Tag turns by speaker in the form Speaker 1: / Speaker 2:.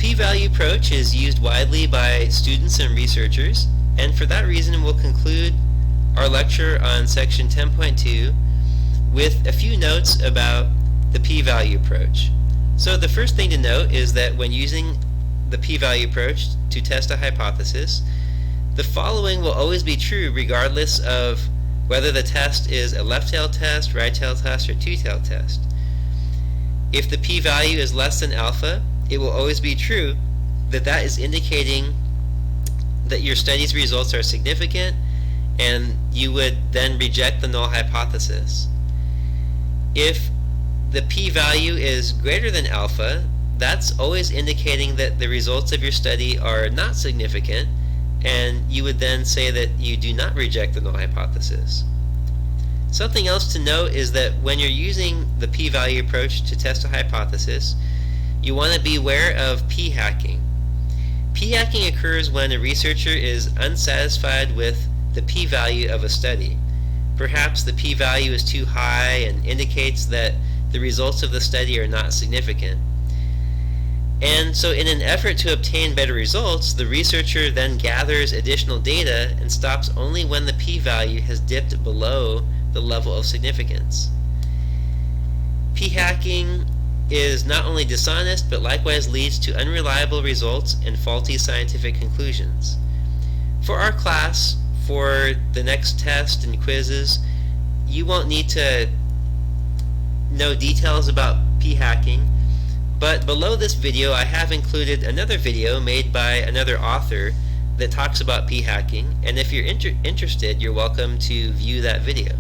Speaker 1: P-value approach is used widely by students and researchers, and for that reason we'll conclude our lecture on section 10.2 with a few notes about the p-value approach. So the first thing to note is that when using the p-value approach to test a hypothesis, the following will always be true regardless of whether the test is a left-tailed test, right-tailed test, or two-tailed test. If the p-value is less than alpha, it will always be true that that is indicating that your study's results are significant, and you would then reject the null hypothesis. If the p-value is greater than alpha, that's always indicating that the results of your study are not significant, and you would then say that you do not reject the null hypothesis. Something else to note is that when you're using the p-value approach to test a hypothesis, you want to be aware of p-hacking. P-hacking occurs when a researcher is unsatisfied with the p-value of a study. Perhaps the p-value is too high and indicates that the results of the study are not significant. And so in an effort to obtain better results, the researcher then gathers additional data and stops only when the p-value has dipped below the level of significance. P-hacking is not only dishonest, but likewise leads to unreliable results and faulty scientific conclusions. For our class, for the next test and quizzes, you won't need to know details about p-hacking, but below this video I have included another video made by another author that talks about p-hacking, and if you're interested, you're welcome to view that video.